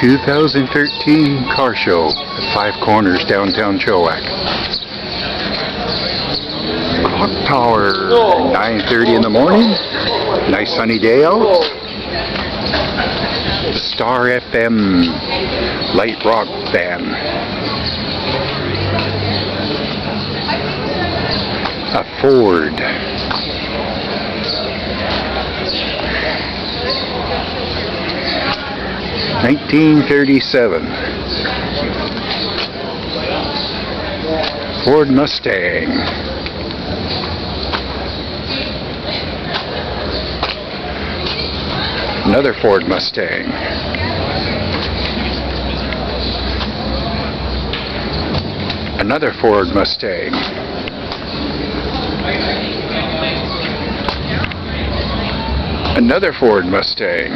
2013 car show at Five Corners, downtown Chilliwack. Clock tower, 9:30 in the morning. Nice sunny day out. The Star FM light rock band. A Ford. (1937) Ford Mustang. Another Ford Mustang. Another Ford Mustang. Another Ford Mustang.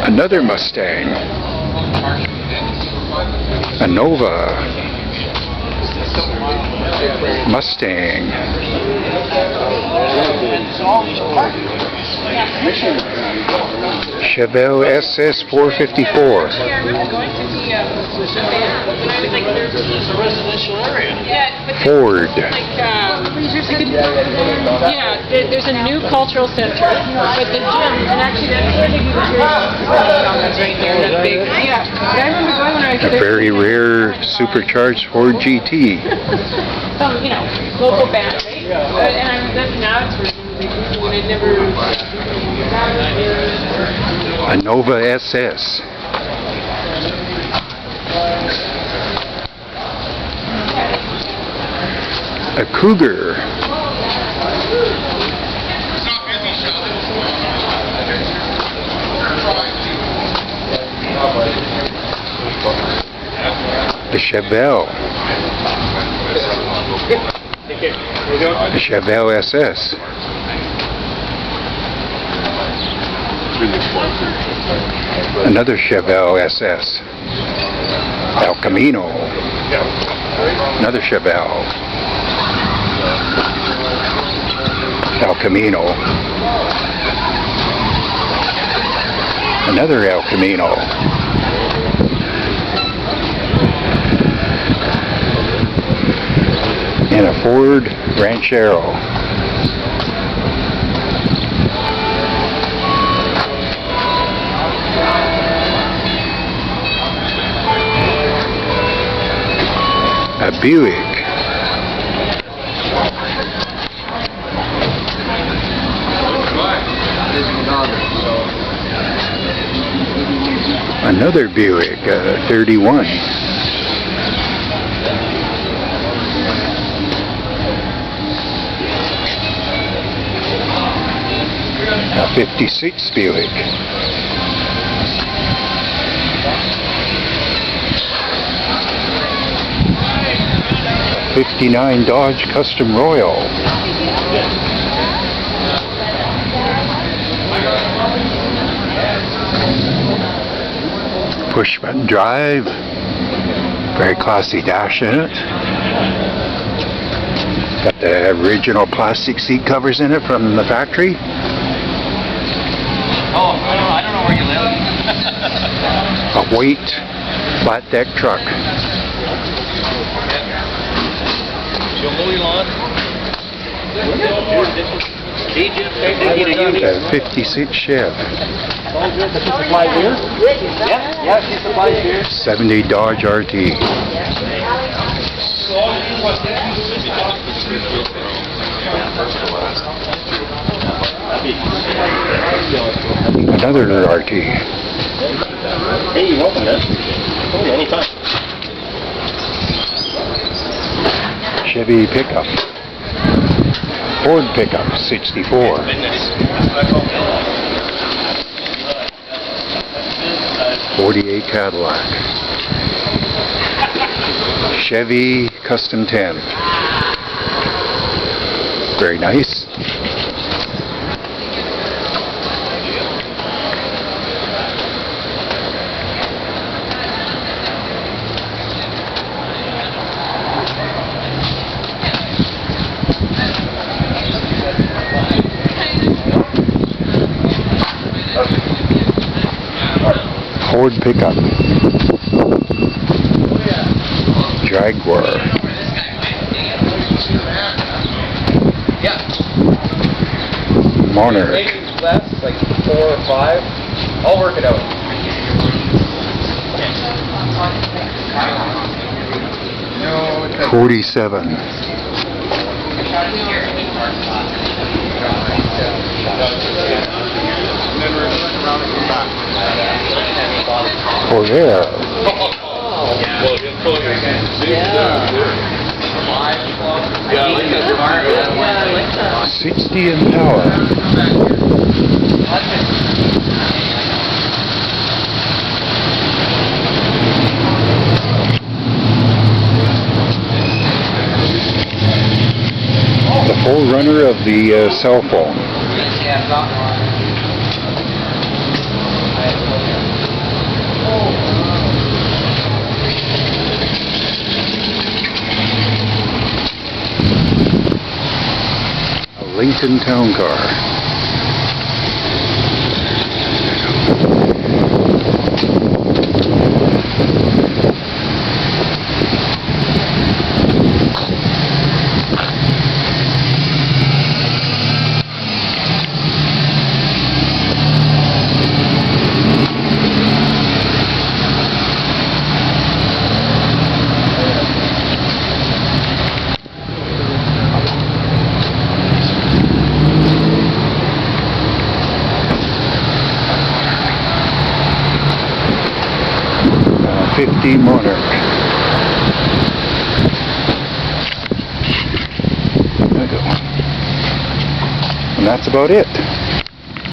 Another Mustang. A Nova. Mustang. Chevelle SS 454. Ford. Yeah, there's a new cultural center with the gym, and actually that's right here, that big. Yeah, but I remember going when I was A very rare supercharged Ford GT. some, local band, right? And that's now it's when I never. A Nova SS. A Cougar. The Chevelle. The Chevelle SS. Another Chevelle SS. El Camino. Another Chevelle. El Camino. Another El Camino. And a Ford Ranchero. A Buick. Another Buick, 31. A 56 Buick. A 59 Dodge Custom Royal. Push button drive. Very classy dash in it. Got the original plastic seat covers in it from the factory. Oh, I don't know where you live. A white flat deck truck. A 56 Chev. Yeah, she supplies beer. 70 Dodge RT. Another RT. Hey, you're welcome, man. Oh, anytime. Chevy pickup. Ford pickup, 64. '48 Cadillac. Chevy Custom 10. Very nice. Ford pickup. Jaguar. Monarch. Left, like 4 or 5. I'll work it out. No, it's 47. Oh yeah. Yeah, I like that. 60 in power. The forerunner of the cell phone. A Lincoln Town Car. '50 Monarch. There we go. And that's about it.